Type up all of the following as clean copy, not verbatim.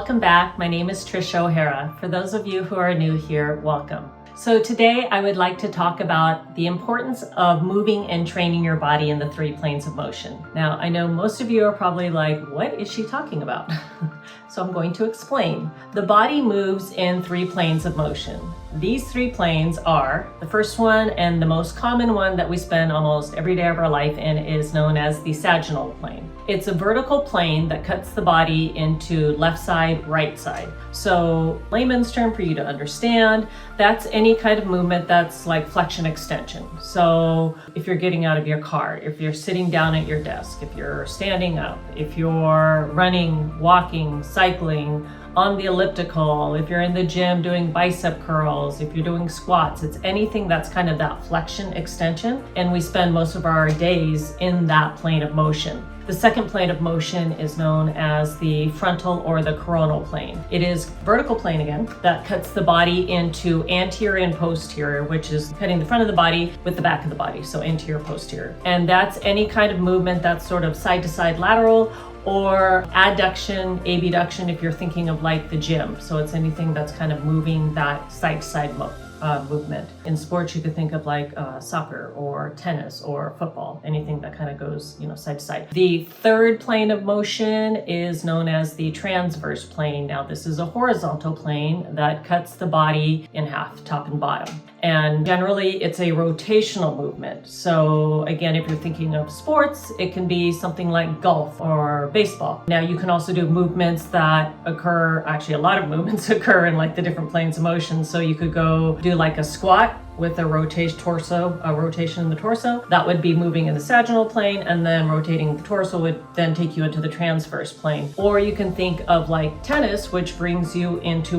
welcome back. My name is Tricia O'Hara. For those of you who are new here, welcome. So today I would like to talk about the importance of moving and training your body in the 3 planes of motion. Now, I know most of you are probably like, what is she talking about? So I'm going to explain. The body moves in 3 planes of motion. These 3 planes are, the first one and the most common one that we spend almost every day of our life in is known as the sagittal plane. It's a vertical plane that cuts the body into left side, right side. So layman's term for you to understand, that's any kind of movement that's like flexion extension. So if you're getting out of your car, if you're sitting down at your desk, if you're standing up, if you're running, walking, cycling, on the elliptical, if you're in the gym doing bicep curls, if you're doing squats, it's anything that's kind of that flexion extension. And we spend most of our days in that plane of motion. The second plane of motion is known as the frontal or the coronal plane. It is vertical plane again that cuts the body into anterior and posterior, which is cutting the front of the body with the back of the body, so anterior, posterior. And that's any kind of movement that's sort of side to side lateral or adduction, abduction if you're thinking of like the gym. So it's anything that's kind of moving that side to side movement. In sports, you could think of like soccer or tennis or football, anything that kind of goes, side to side. The third plane of motion is known as the transverse plane. Now, this is a horizontal plane that cuts the body in half, top and bottom. And generally, it's a rotational movement. So again, if you're thinking of sports, it can be something like golf or baseball. Now, you can also do movements that occur, actually a lot of movements occur in like the different planes of motion. So you could go do like a squat with a rotation in the torso. That would be moving in the sagittal plane, and then rotating the torso would then take you into the transverse plane. Or you can think of like tennis, which brings you into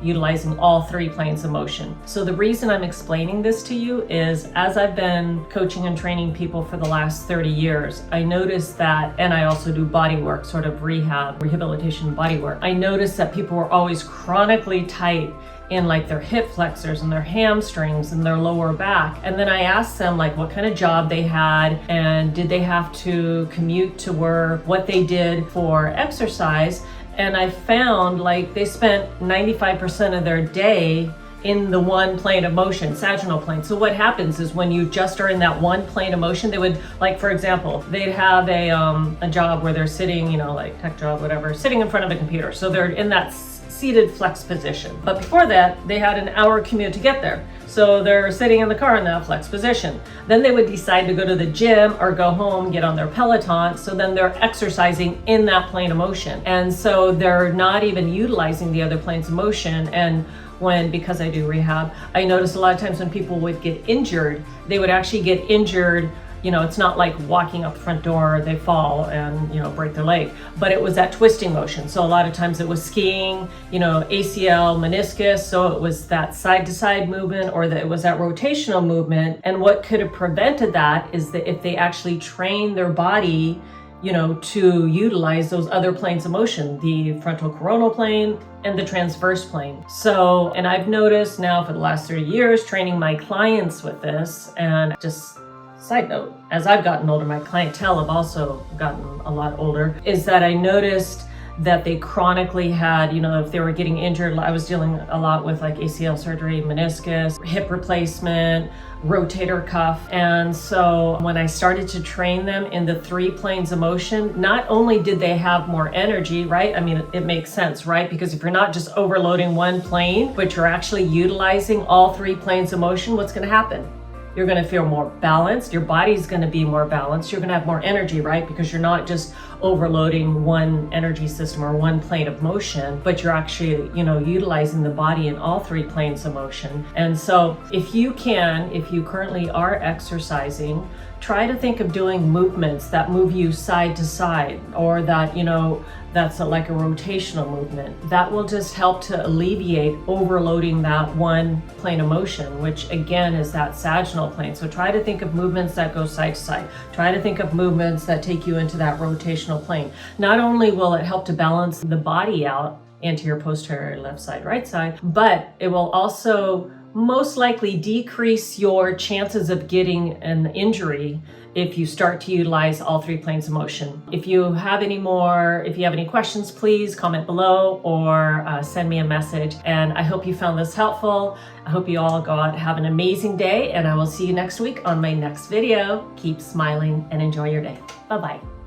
utilizing all 3 planes of motion. So the reason I'm explaining this to you is as I've been coaching and training people for the last 30 years, I noticed that, and I also do body work, sort of rehabilitation body work. I noticed that people were always chronically tight in like their hip flexors and their hamstrings and their lower back. And then I asked them like what kind of job they had and did they have to commute to work, what they did for exercise. And I found like they spent 95% of their day in the one plane of motion, sagittal plane. So what happens is when you just are in that one plane of motion, they would, like for example, they'd have a job where they're sitting, like tech job, whatever, sitting in front of a computer. So they're in that seated flex position. But before that, they had an hour commute to get there. So they're sitting in the car in that flex position. Then they would decide to go to the gym or go home, get on their Peloton. So then they're exercising in that plane of motion. And so they're not even utilizing the other planes of motion. And because I do rehab, I notice a lot of times when people would get injured, they would actually get injured. It's not like walking up the front door, they fall and, break their leg, but it was that twisting motion. So a lot of times it was skiing, ACL, meniscus. So it was that side to side movement or it was that rotational movement. And what could have prevented that is that if they actually train their body, to utilize those other planes of motion, the frontal coronal plane and the transverse plane. So, and I've noticed now for the last 30 years training my clients with this, and just side note, as I've gotten older, my clientele have also gotten a lot older, is that I noticed that they chronically had, if they were getting injured, I was dealing a lot with like ACL surgery, meniscus, hip replacement, rotator cuff. And so when I started to train them in the 3 planes of motion, not only did they have more energy, right? I mean, it makes sense, right? Because if you're not just overloading one plane, but you're actually utilizing all 3 planes of motion, what's going to happen? You're going to feel more balanced. Your body's going to be more balanced. You're going to have more energy, right? Because you're not just overloading one energy system or one plane of motion, but you're actually, utilizing the body in all 3 planes of motion. And so if you currently are exercising, try to think of doing movements that move you side to side, or that, that's like a rotational movement. That will just help to alleviate overloading that one plane of motion, which again is that sagittal plane. So try to think of movements that go side to side. Try to think of movements that take you into that rotational plane. Not only will it help to balance the body out, anterior, posterior, left side, right side, but it will also most likely decrease your chances of getting an injury if you start to utilize all 3 planes of motion. If you have any questions, please comment below or send me a message. And I hope you found this helpful. I hope you all have an amazing day, and I will see you next week on my next video. Keep smiling and enjoy your day. Bye-bye.